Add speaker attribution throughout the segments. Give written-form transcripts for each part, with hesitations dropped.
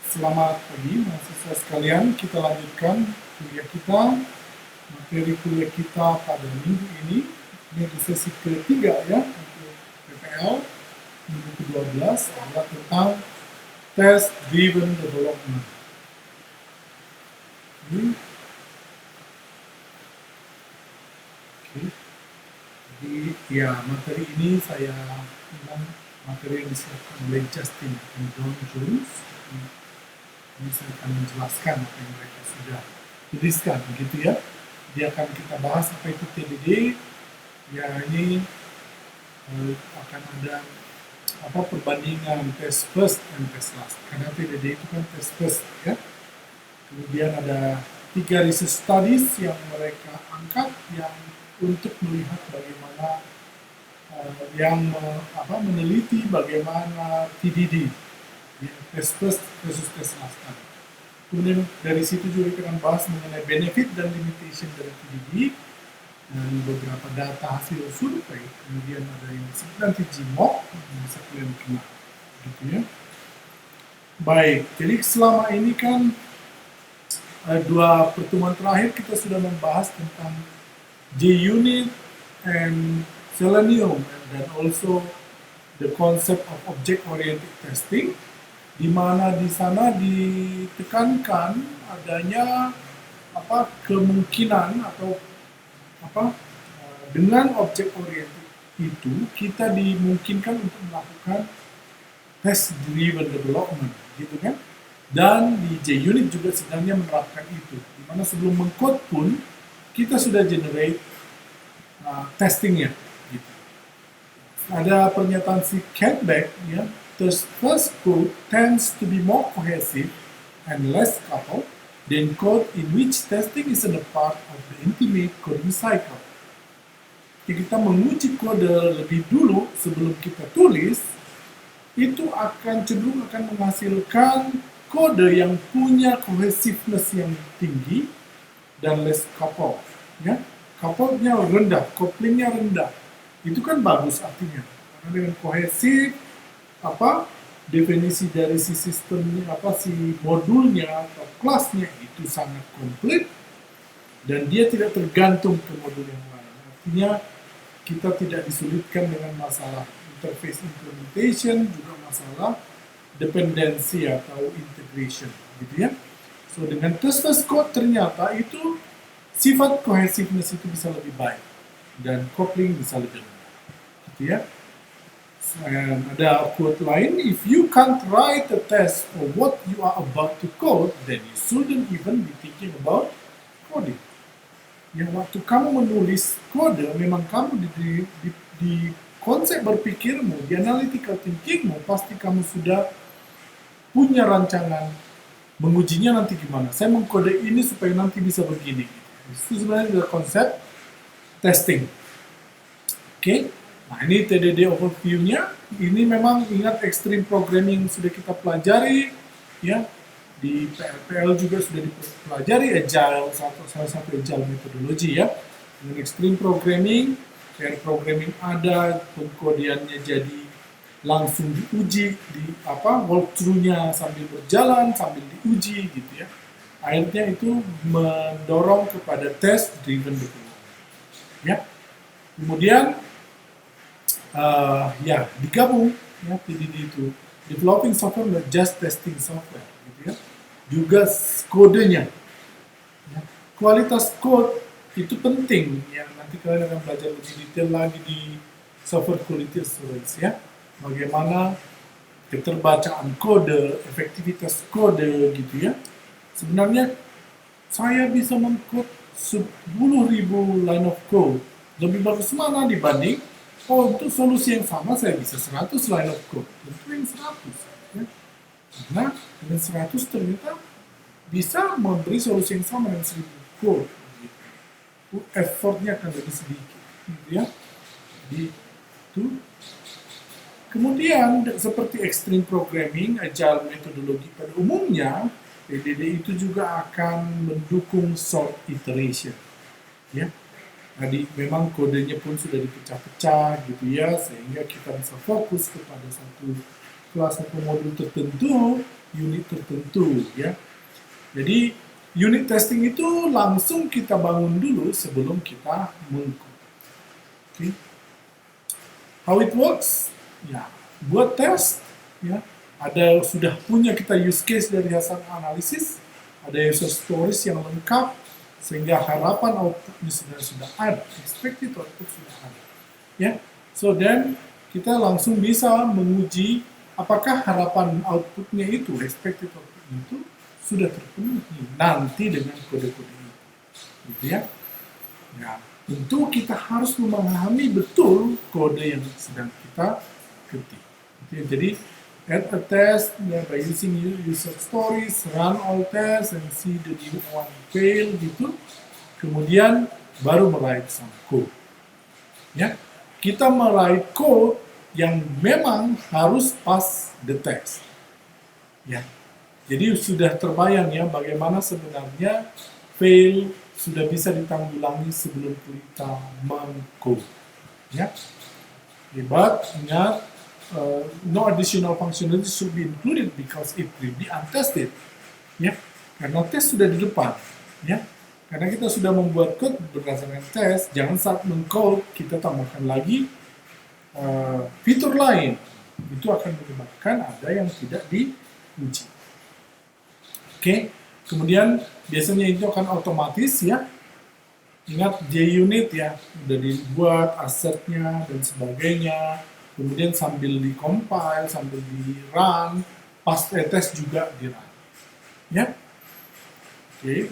Speaker 1: Selamat pagi mahasiswa sekalian, kita lanjutkan kuliah kita, materi kuliah kita pada minggu ini. Ini di sesi ketiga ya, untuk PPL, minggu ke-12 adalah tentang Test Driven Development. Oke. Jadi ya materi ini saya memang materi yang disiapkan oleh Justin and John Jones. Ini saya akan menjelaskan apa yang mereka sudah tuliskan, begitu ya. Dia akan kita bahas apa itu TDD. Ya ini akan ada apa perbandingan test first dan test last. Karena TDD itu kan test first ya. Kemudian ada 3 research studies yang mereka angkat yang untuk melihat bagaimana meneliti bagaimana TDD, ya, test first versus test last. Kemudian dari situ juga kita akan bahas mengenai benefit dan limitation dari TDD dan beberapa data hasil survei. Kemudian ada yang disebut nanti GMOC yang bisa kalian kenal, gitu ya. Baik, jadi selama ini kan 2 pertemuan terakhir kita sudah membahas tentang JUnit and Selenium dan also the concept of object-oriented testing, di mana di sana ditekankan adanya kemungkinan atau dengan object-oriented itu kita dimungkinkan untuk melakukan test-driven development, gitu kan? Dan di JUnit juga sebenarnya menerapkan itu, di mana sebelum mengcode pun kita sudah generate testingnya. Gitu. Ada pernyataan si Cadbeck ya, the first code tends to be more cohesive and less coupled than code in which testing is a part of the intimate coding cycle. Jika kita menguji kode lebih dulu sebelum kita tulis, itu cenderung akan menghasilkan kode yang punya cohesiveness yang tinggi dan less coupled. Ya, couplednya rendah, couplingnya rendah. Itu kan bagus artinya. Karena dengan kohesif, definisi dari si sistemnya, si modulnya atau kelasnya itu sangat komplit dan dia tidak tergantung ke modul yang lain. Artinya kita tidak disulitkan dengan masalah interface implementation, juga masalah dependensi atau integration, gitu ya. So dengan test code ternyata itu sifat cohesiveness itu bisa lebih baik dan coupling bisa lebih rendah, gitu ya. Dan ada quote lain, if you can't write a test for what you are about to code, then you shouldn't even be thinking about coding. Yang waktu kamu menulis kode, memang kamu di konsep berpikirmu, di analytical thinkingmu, pasti kamu sudah punya rancangan mengujinya nanti gimana. Saya mengkode ini supaya nanti bisa begini. Itu sebenarnya adalah konsep testing. Oke, nah ini TDD overview-nya. Ini memang ingat extreme programming sudah kita pelajari, ya. Di PLPL juga sudah dipelajari agile, salah satu agile metodologi ya. Dengan extreme programming, pair programming ada, pengkodeannya jadi langsung diuji di walkthrough-nya sambil berjalan, sambil diuji gitu ya. Akhirnya itu mendorong kepada test driven development. Ya. Kemudian digabung ya TDD itu. Developing software not just testing software gitu ya. Juga kodenya. Ya. Kualitas code itu penting ya, nanti kalian akan belajar lebih detail lagi di software quality assurance ya. Bagaimana keterbacaan kode, efektivitas kode gitu ya. Sebenarnya saya bisa mengkode 10.000 line of code. Lebih bagus mana dibanding untuk solusi yang sama saya bisa 100 line of code. Tentu yang 100 ya. Karena dengan 100 ternyata bisa memberi solusi yang sama dengan 1000 code. Gitu. Effortnya akan lebih sedikit gitu ya. Jadi itu. Kemudian seperti extreme programming, agile metodologi pada umumnya, TDD itu juga akan mendukung short iteration. Ya. Jadi memang kodenya pun sudah dipecah-pecah gitu ya, sehingga kita bisa fokus kepada satu kelas atau modul tertentu, unit tertentu, ya. Jadi unit testing itu langsung kita bangun dulu sebelum kita mengkode. Okay. How it works? Ya, buat tes, ya. Ada sudah punya kita use case dari hasil analisis, ada user stories yang lengkap, sehingga harapan outputnya sudah ada, expected output sudah ada. Ya, so then kita langsung bisa menguji apakah harapan outputnya itu, expected outputnya itu sudah terpenuhi nanti dengan kode-kode itu, gitu ya. Nah, tentu kita harus memahami betul kode yang sedang kita ketik. Jadi, add a test by using user stories, run all tests, and see the new one fail gitu. Kemudian baru write some code. Ya, kita write code yang memang harus pass the test. Ya, jadi sudah terbayang ya bagaimana sebenarnya fail sudah bisa ditanggulangi sebelum kita mengcode. Ya, but ingat, no additional functionality should be included because it will be untested. Ya, karena tes sudah di depan. Ya, karena kita sudah membuat code berdasarkan tes, jangan saat mengcode kita tambahkan lagi fitur lain. Itu akan menyebabkan ada yang tidak diuji. Oke, kemudian biasanya itu akan otomatis ya. Ingat JUnit ya, udah dibuat assetnya dan sebagainya. Kemudian sambil di-compile, sambil di-run, pas test juga di-run. Ya. Oke.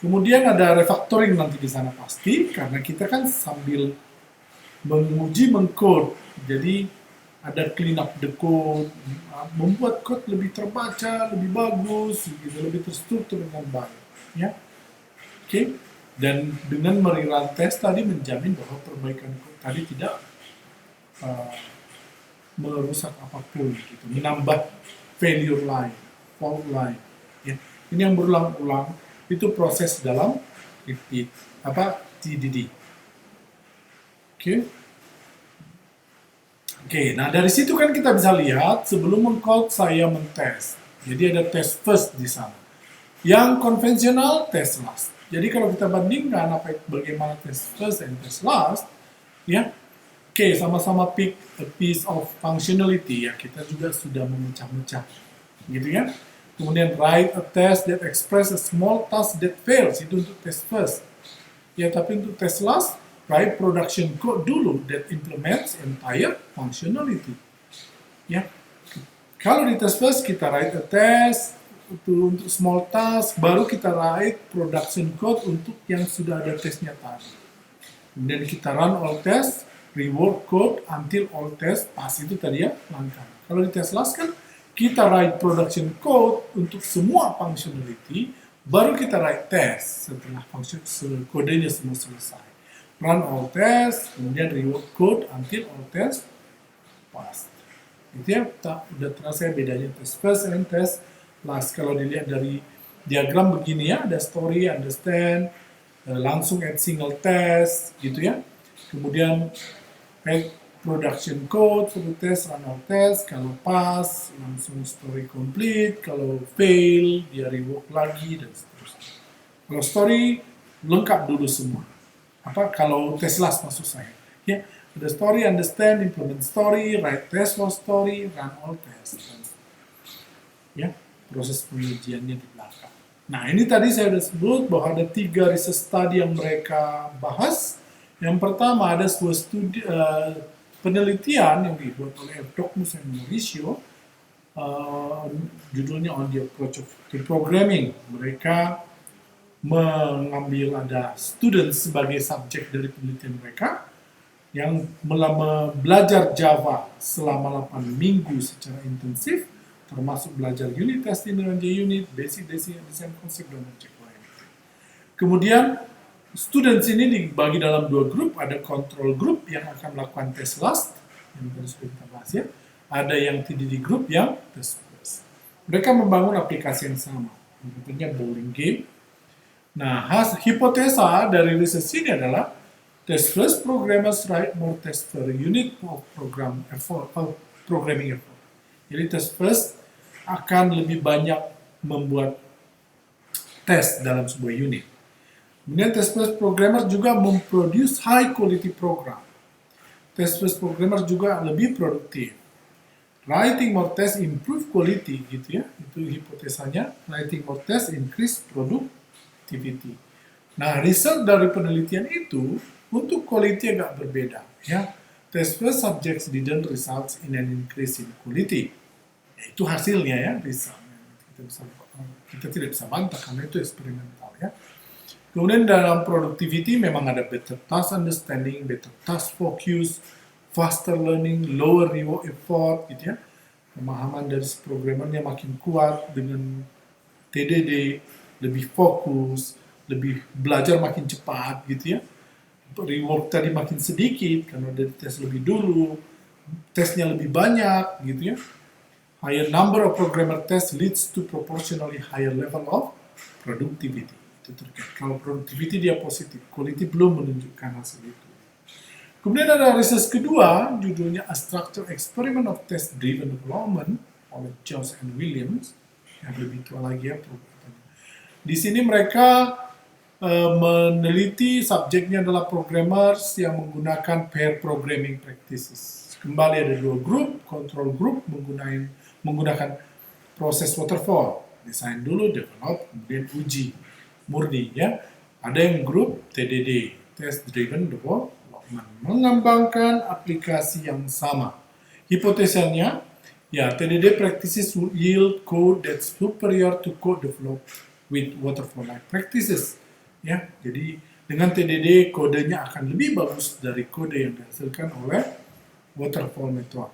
Speaker 1: Kemudian ada refactoring nanti di sana pasti, karena kita kan sambil menguji mengcode. Jadi ada clean up the code, membuat code lebih terbaca, lebih bagus, gitu, lebih terstruktur dengan baik. Ya. Oke. Dan dengan mererun test tadi menjamin bahwa perbaikan code tadi tidak merusak apapun, gitu, menambah failure line, fault line. Ya. Ini yang berulang-ulang itu proses dalam TDD. Oke. Oke, nah dari situ kan kita bisa lihat sebelum mengcode saya mentes. Jadi ada test first di sana. Yang konvensional test last. Jadi kalau kita bandingkan bagaimana test first and test last, ya. Oke, sama-sama pick a piece of functionality ya, kita juga sudah memecah-mecah, gitu ya. Kemudian write a test that express a small task that fails, itu untuk test first. Ya, tapi untuk test last, write production code dulu that implements entire functionality. Ya, kalau di test first kita write a test untuk small task, baru kita write production code untuk yang sudah ada testnya tadi. Kemudian kita run all tests, reward code until all test pass, itu tadi ya langkah. Kalau di test last kan kita write production code untuk semua functionality, baru kita write test setelah kodenya semua selesai. Run all test, kemudian reward code until all test pass. Itu ya, udah terasa bedanya test first and test last. Kalau dilihat dari diagram begini ya, ada story, understand, langsung add single test, gitu ya. Kemudian production code for the test, run all test, kalau pass langsung story complete, kalau fail dia rework lagi dan seterusnya. Kalau story lengkap dulu semua. Kalau test last maksud saya. Ya, ada story, understand, implement story, write test for story, run all test. Ya, proses pengujiannya di belakang. Nah, ini tadi saya sudah sebut bahwa ada 3 research study yang mereka bahas. Yang pertama ada sebuah studi penelitian yang dibuat oleh Evdokmus dan Mauricio, judulnya On the Approach to Programming. Mereka mengambil ada student sebagai subjek dari penelitian mereka yang belajar Java selama 8 minggu secara intensif, termasuk belajar unit testing dengan JUnit, basic design concept dan object oriented. Kemudian students ini dibagi dalam 2 grup, ada control group yang akan melakukan test last, yang tadi sudah kita bahas ya, ada yang TDD group yang test first. Mereka membangun aplikasi yang sama, bentuknya bowling game. Nah, hipotesa dari riset ini adalah test first programmers write more tests per unit of programming effort. Jadi test first akan lebih banyak membuat tes dalam sebuah unit. Kemudian test first programmer juga memproduce high quality program. Test first programmer juga lebih produktif. Writing more test improve quality gitu ya, itu hipotesanya. Writing more test increase productivity. Nah, result dari penelitian itu untuk quality agak berbeda ya. Test first subjects didn't result in an increase in quality. Ya, itu hasilnya ya, result. Kita tidak bisa bantah karena itu eksperimental ya. Kemudian dalam productivity memang ada better task understanding, better task focus, faster learning, lower reward effort gitu ya. Pemahaman dari si programmernya makin kuat dengan TDD, lebih fokus, lebih belajar makin cepat gitu ya. Reward tadi makin sedikit karena dari tes lebih dulu, tesnya lebih banyak gitu ya. Higher number of programmer tests leads to proportionally higher level of productivity. Itu terkait. Kalau productivity dia positif, quality belum menunjukkan hasil itu. Kemudian ada research kedua, judulnya A Structured Experiment of Test-Driven Development oleh Jones and Williams, yang lebih tua lagi ya programnya. Di sini mereka meneliti subjeknya adalah programmers yang menggunakan pair programming practices. Kembali ada dua grup, control group menggunakan proses waterfall, desain dulu, develop, kemudian uji, murni ya. Ada yang grup TDD, Test-Driven Development, mengembangkan aplikasi yang sama. Hipotesanya, ya TDD practices will yield code that's superior to code developed with waterfall-like practices. Ya, jadi dengan TDD kodenya akan lebih bagus dari kode yang dihasilkan oleh waterfall method.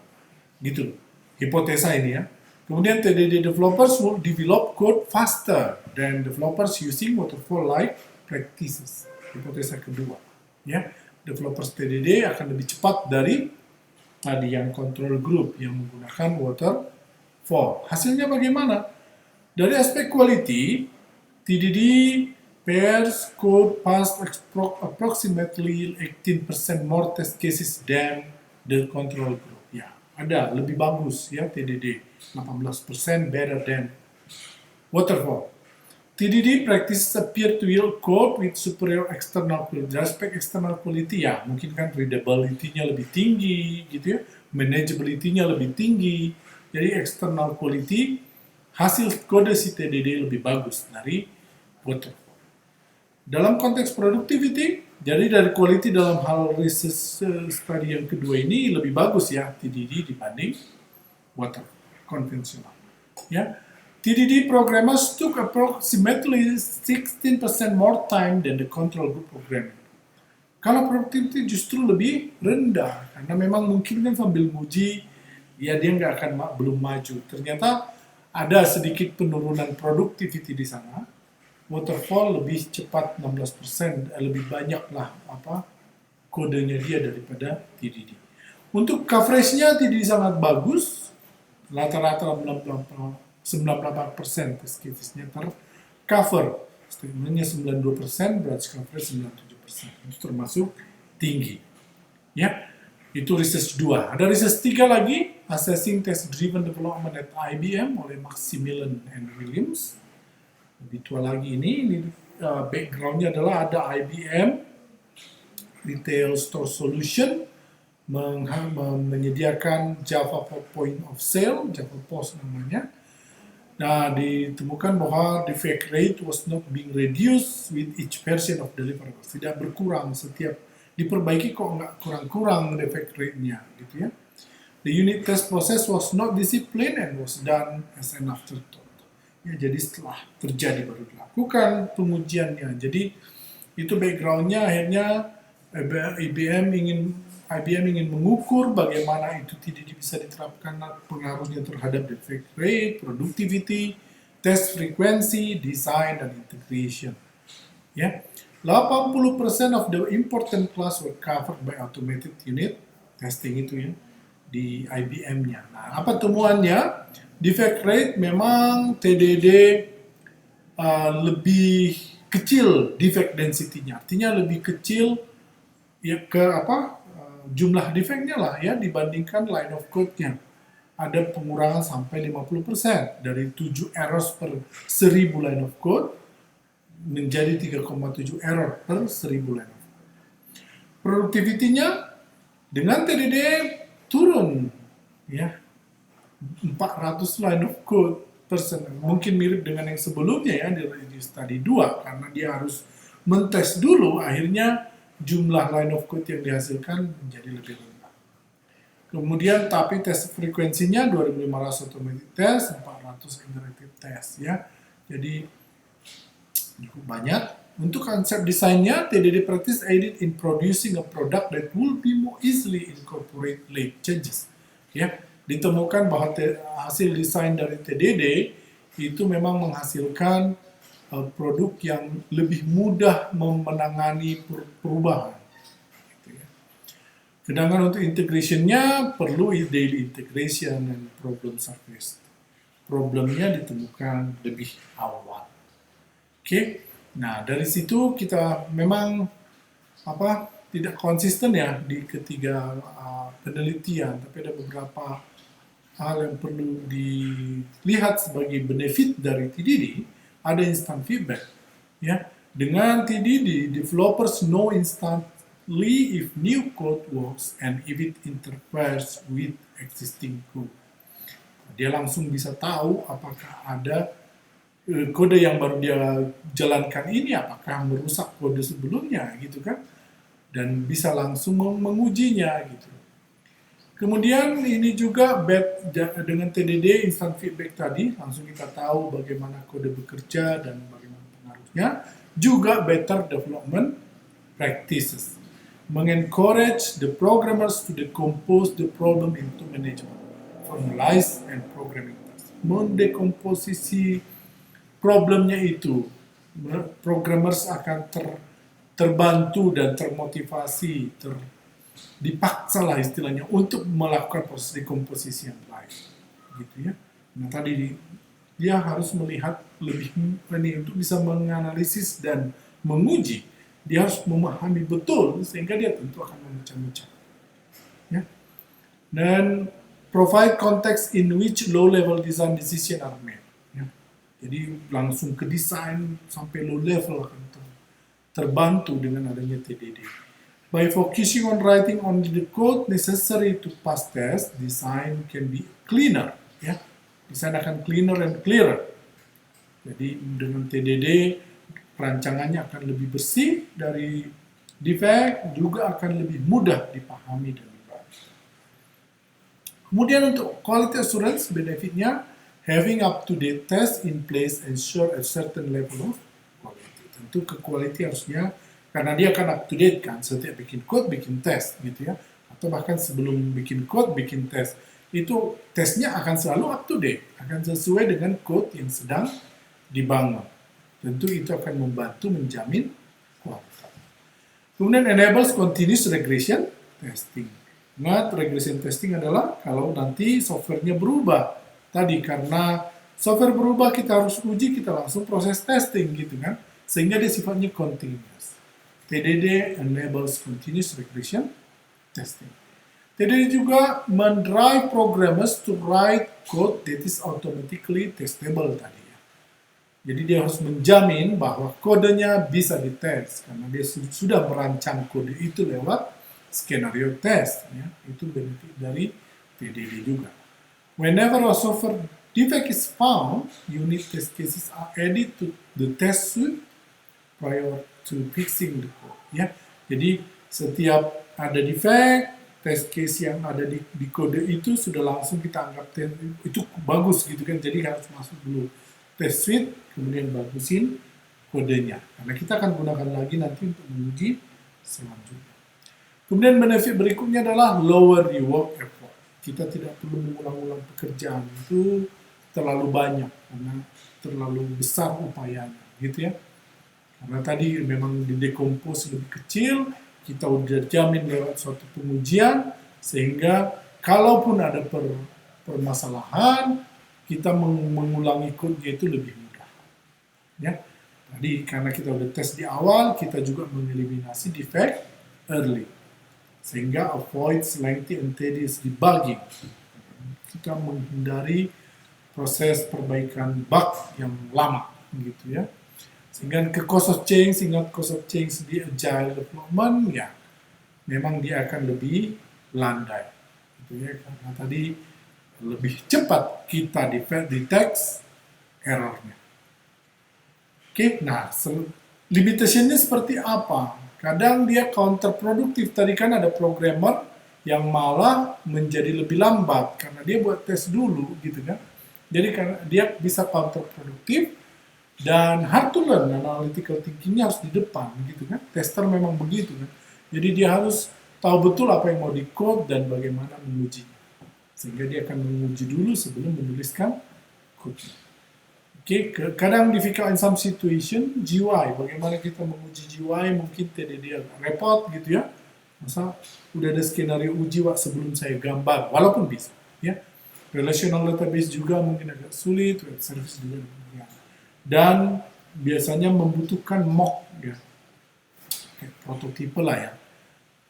Speaker 1: Gitu, hipotesa ini ya. Kemudian TDD developers will develop code faster than developers using waterfall-like practices. Hipotesa kedua, ya. Developers TDD akan lebih cepat dari tadi yang control group yang menggunakan waterfall. Hasilnya bagaimana? Dari aspek quality, TDD pairs code passed approximately 18% more test cases than the control group. Ya, ada lebih bagus ya TDD, 18% better than waterfall. TDD practices appear to yield code with superior external quality. Dari aspek external quality ya, mungkin kan readability-nya lebih tinggi, gitu ya, manageability-nya lebih tinggi. Jadi external quality, hasil kode si TDD lebih bagus dari waterfall. Dalam konteks productivity, jadi dari quality dalam hal research study yang kedua ini lebih bagus ya TDD dibanding waterfall konvensional. Ya. TDD programmers took approximately 16% more time than the control group programming. Kalau productivity justru lebih rendah, karena memang mungkin kan sambil nguji, ya dia nggak akan belum maju. Ternyata ada sedikit penurunan productivity di sana. Waterfall lebih cepat 16%, lebih banyak lah kodenya dia daripada TDD. Untuk coverage-nya TDD sangat bagus, rata-rata 98% test cases-nya tercover. Statementnya 92%, branch coverage 97%. Itu termasuk tinggi. Ya, itu research 2. Ada research 3 lagi, Assessing Test-Driven Development at IBM oleh Maximilian and Williams. Lebih tua lagi ini background-nya adalah ada IBM Retail Store Solution, menyediakan Java Point of Sale, Java POS namanya. Nah, ditemukan bahwa defect rate was not being reduced with each version of deliverables. Tidak berkurang setiap diperbaiki kok nggak kurang-kurang defect rate-nya, gitu ya. The unit test process was not disciplined and was done as an afterthought. Ya, jadi setelah terjadi baru dilakukan pengujiannya. Jadi itu background-nya akhirnya IBM ingin mengukur bagaimana itu TDD bisa diterapkan, pengaruhnya terhadap defect rate, productivity, test frequency, design, dan integration. Ya, 80% of the important class were covered by automated unit testing itu ya di IBM-nya. Nah, apa temuannya? Defect rate memang TDD lebih kecil defect density-nya, artinya lebih kecil ya jumlah defect-nya lah ya dibandingkan line of code-nya. ada pengurangan sampai 50% dari 7 errors per 1000 line of code menjadi 3,7 error per 1000 line of code. Produktivitinya dengan TDD turun ya 400 line of code persen. Mungkin mirip dengan yang sebelumnya ya di study 2 karena dia harus mentes dulu, akhirnya jumlah line of code yang dihasilkan menjadi lebih rendah. Kemudian tapi tes frekuensinya 2500 automatic test, 400 interactive test ya. Jadi cukup banyak. Untuk konsep desainnya, TDD practice aided in producing a product that will be more easily incorporate late changes. Ya, ditemukan bahwa hasil desain dari TDD itu memang menghasilkan produk yang lebih mudah menangani perubahan. Gitu ya. Sedangkan untuk integration-nya perlu daily integration dan problem surface. Problemnya ditemukan lebih awal. Oke. Nah, dari situ kita memang tidak konsisten ya di ketiga penelitian, tapi ada beberapa hal yang perlu dilihat sebagai benefit dari TDD. Ada instant feedback ya. Dengan TDD, developers know instantly if new code works and if it interferes with existing code. Dia langsung bisa tahu apakah ada kode yang baru dia jalankan ini apakah merusak kode sebelumnya gitu kan, dan bisa langsung mengujinya gitu. Kemudian ini juga dengan TDD instant feedback tadi langsung kita tahu bagaimana kode bekerja dan bagaimana pengaruhnya. Juga better development practices, mengencourage the programmers to decompose the problem into manageable, formalize and programming tasks. Mendekomposisi problemnya itu, programmers akan terbantu dan termotivasi, dipaksa lah istilahnya untuk melakukan proses dekomposisi yang baik, gitu ya. Nah tadi dia harus melihat lebih untuk bisa menganalisis dan menguji, dia harus memahami betul sehingga dia tentu akan memecah-mecah, ya. Dan provide context in which low-level design decision are made. Jadi langsung ke desain sampai low level akan terbantu dengan adanya TDD. By focusing on writing only the code necessary to pass test, design can be cleaner. Ya, desain akan cleaner and clearer. Jadi dengan TDD perancangannya akan lebih bersih dari defect, juga akan lebih mudah dipahami dan dibahas. Kemudian untuk quality assurance benefitnya, having up-to-date test in place ensure a certain level of quality. Tentu ke quality harusnya, karena dia akan up-to-date kan, setiap bikin code, bikin test gitu ya. Atau bahkan sebelum bikin code, bikin test. Itu tesnya akan selalu up-to-date, akan sesuai dengan code yang sedang dibangun. Tentu itu akan membantu menjamin kualitas. Kemudian enables continuous regression testing. Ingat, regression testing adalah kalau nanti softwarenya berubah. Tadi karena software berubah kita harus uji, kita langsung proses testing gitu kan, sehingga dia sifatnya continuous. TDD enables continuous regression testing. TDD juga mendrive programmers to write code that is automatically testable tadi ya. Jadi dia harus menjamin bahwa kodenya bisa dites karena dia sudah merancang kode itu lewat skenario test ya. Itu benefit dari TDD juga. Whenever a software defect is found, unit test cases are added to the test suite prior to fixing the code. Ya, jadi setiap ada defect, test case yang ada di kode itu sudah langsung kita anggap itu bagus gitu kan. Jadi harus masuk dulu test suite, kemudian bagusin kodenya. Karena kita akan gunakan lagi nanti untuk menguji selanjutnya. Kemudian benefit berikutnya adalah lower rework effort. Kita tidak perlu mengulang-ulang pekerjaan, itu terlalu banyak karena terlalu besar upayanya gitu ya. Karena tadi memang didekompos lebih kecil, kita udah jamin lewat suatu pengujian sehingga kalaupun ada permasalahan, kita mengulangi code-nya itu lebih mudah. Ya. Tadi karena kita udah tes di awal, kita juga mengeliminasi defect early. Sehingga avoid lengthy and tedious debugging. kita menghindari proses perbaikan bug yang lama gitu ya. Sehingga ke cost of change, ingat cost of change di agile development ya memang dia akan lebih landai gitu ya, karena tadi lebih cepat kita detect errornya. Oke, nah limitationnya seperti apa? Kadang dia counterproduktif. Tadi kan ada programmer yang malah menjadi lebih lambat karena dia buat tes dulu gitu kan. Jadi karena dia bisa counterproduktif dan hard to learn, analytical thinkingnya harus di depan gitu kan. Tester memang begitu kan. Jadi dia harus tahu betul apa yang mau di code dan bagaimana mengujinya. Sehingga dia akan menguji dulu sebelum menuliskan code. Oke, kadang difficult in some situation, GUI, bagaimana kita menguji GUI, mungkin TDD agak repot gitu ya. Masa udah ada skenario uji sebelum saya gambar, walaupun bisa ya. Relational database juga mungkin agak sulit, web service juga demikian. Dan biasanya membutuhkan mock ya, kayak prototipe lah ya,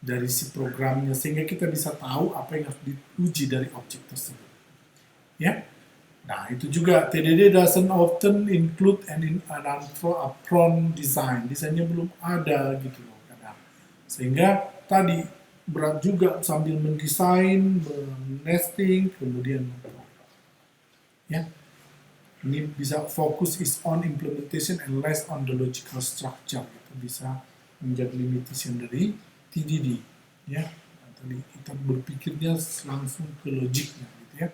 Speaker 1: dari si programnya, sehingga kita bisa tahu apa yang harus diuji dari objek tersebut. Ya, nah itu juga TDD doesn't often include an upfront design. Desainnya belum ada gitu loh kadang. Sehingga tadi berat juga sambil mendesain, nesting, kemudian ya. Ini bisa fokus is on implementation and less on the logical structure. Itu bisa menjadi limitation dari TDD ya. Tadi kita berpikirnya langsung ke logiknya gitu ya.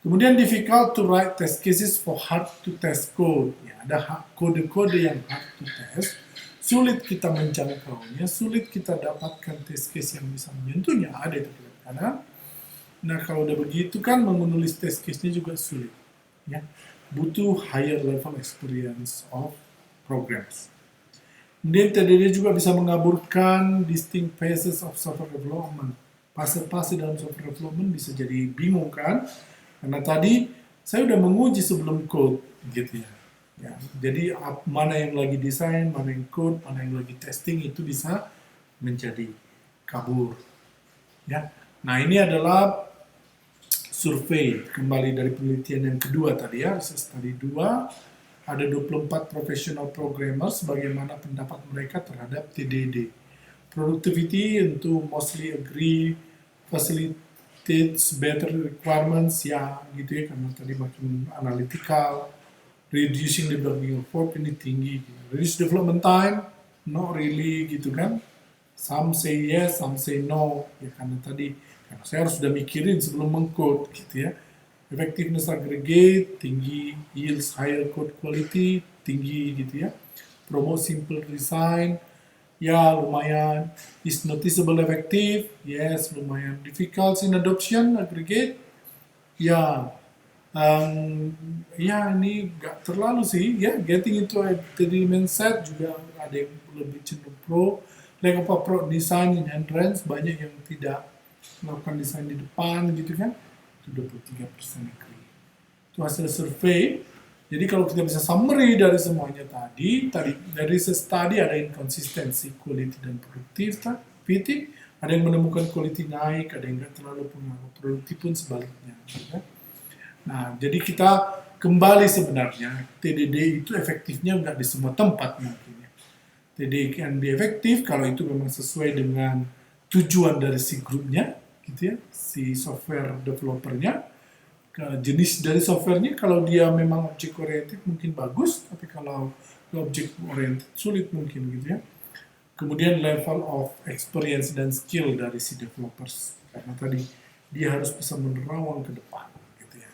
Speaker 1: Kemudian difficult to write test cases for hard to test code. Ya, ada kode-kode yang hard to test, sulit kita menjangkaunya, sulit kita dapatkan test case yang bisa menyentuhnya. Ada itu kadang. Nah kalau udah begitu kan menulis test case-nya juga sulit. Ya, butuh higher level experience of programs. Kemudian TDD juga bisa mengaburkan distinct phases of software development. Fase-fase dalam software development bisa jadi bingung kan? Karena tadi saya udah menguji sebelum code gitu ya. Ya, jadi mana yang lagi desain, mana yang code, mana yang lagi testing itu bisa menjadi kabur. Ya. Nah, ini adalah survei kembali dari penelitian yang kedua tadi ya, research study 2. Ada 24 professional programmers bagaimana pendapat mereka terhadap TDD. Productivity untuk mostly agree, facilitates better requirements ya gitu ya, karena tadi makin analytical. Reducing the development effort ini tinggi gitu. Reduce development time not really gitu kan. Some say yes, some say no ya, karena tadi karena saya harus sudah mikirin sebelum mengcode gitu ya. Effectiveness aggregate tinggi, yields higher code quality tinggi gitu ya. Promote simple design ya lumayan. Is noticeable effective, yes lumayan. Difficult in adoption aggregate ya. Ya ini gak terlalu sih ya. Getting into a 3D mindset juga ada yang lebih cenderung pro. Lack of pro design in entrance, banyak yang tidak melakukan desain di depan gitu kan. Itu 23% agree. Itu hasil survei. Jadi kalau kita bisa summary dari semuanya tadi dari study ada inconsistency quality dan productivity, ada yang menemukan quality naik, ada yang nggak terlalu pengaruh, produktif pun sebaliknya. Ya. Nah, jadi kita kembali sebenarnya TDD itu efektifnya nggak di semua tempat mungkin. TDD can be efektif kalau itu memang sesuai dengan tujuan dari si grupnya, gitu ya, si software developernya, jenis dari softwarenya. Kalau dia memang object oriented mungkin bagus, tapi kalau object oriented sulit mungkin gitu ya. Kemudian level of experience dan skill dari si developers, karena tadi dia harus bisa menerawang ke depan.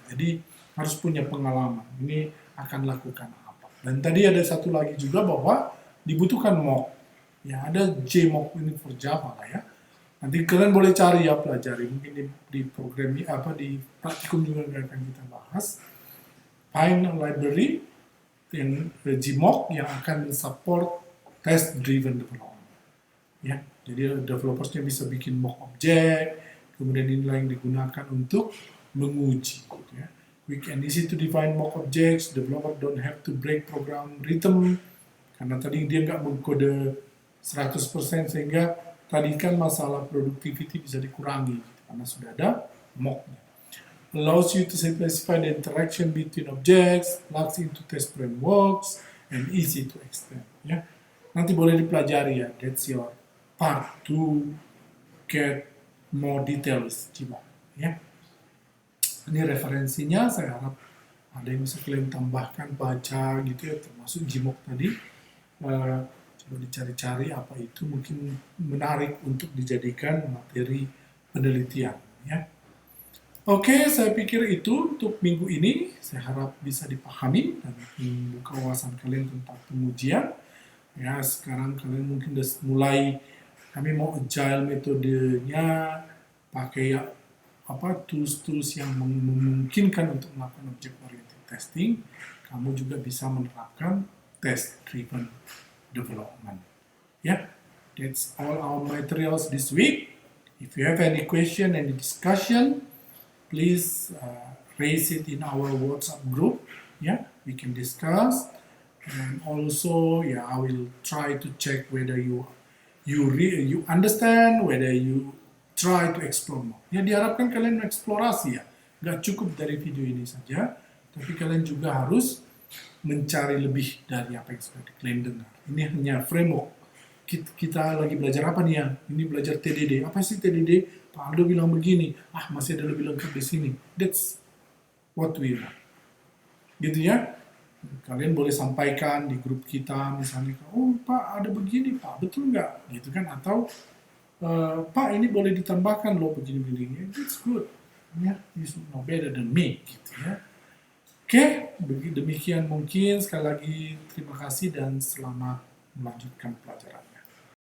Speaker 1: Jadi harus punya pengalaman, ini akan lakukan apa. Dan tadi ada satu lagi juga bahwa dibutuhkan mock. Ya, ada JMock ini for Java lah ya. Nanti kalian boleh cari ya, pelajari. Mungkin di program ini di praktikum juga akan kita bahas. Find a library dan JMock yang akan support test driven development. Ya, jadi developersnya bisa bikin mock object, kemudian inilah yang digunakan untuk menguji. Ya. Quick and easy to define mock objects. Developer don't have to break program rhythm karena tadi dia nggak mengkode 100% sehingga tadi kan masalah productivity bisa dikurangi karena sudah ada mocknya. allows you to specify the interaction between objects, plugs into test frameworks, and easy to extend. Ya, nanti boleh dipelajari ya. That's your part to get more details, Gmod. Ya, ini referensinya. Saya harap ada yang bisa kalian tambahkan, baca gitu ya, termasuk Gmod tadi. Coba dicari-cari apa itu, mungkin menarik untuk dijadikan materi penelitian. Ya. Oke, saya pikir itu untuk minggu ini. Saya harap bisa dipahami dan membuka wawasan kalian tentang pengujian. Ya, sekarang kalian mungkin sudah mulai, kami mau agile metodenya, pakai tools-tools yang memungkinkan untuk melakukan object oriented testing. Kamu juga bisa menerapkan test driven development. Yeah, that's all our materials this week. If you have any question, any discussion, please raise it in our WhatsApp group. Yeah, we can discuss. And also, yeah, I will try to check whether you understand, whether you try to explore more. Ya, diharapkan kalian mengeksplorasi ya. Nggak cukup dari video ini saja, tapi kalian juga harus mencari lebih dari apa yang sudah kalian dengar. Ini hanya framework. Kita lagi belajar apa nih ya? Ini belajar TDD. Apa sih TDD? Pak Aldo bilang begini. Masih ada lebih lengkap di sini. That's what we want. Gitu ya. Kalian boleh sampaikan di grup kita, misalnya, oh Pak ada begini Pak, betul nggak? Gitu kan? Atau Pak ini boleh ditambahkan loh begini-begini. That's good. Ya, you should know better than me. Gitu ya. Oke, demikian mungkin. Sekali lagi terima kasih dan selamat melanjutkan pelajaran.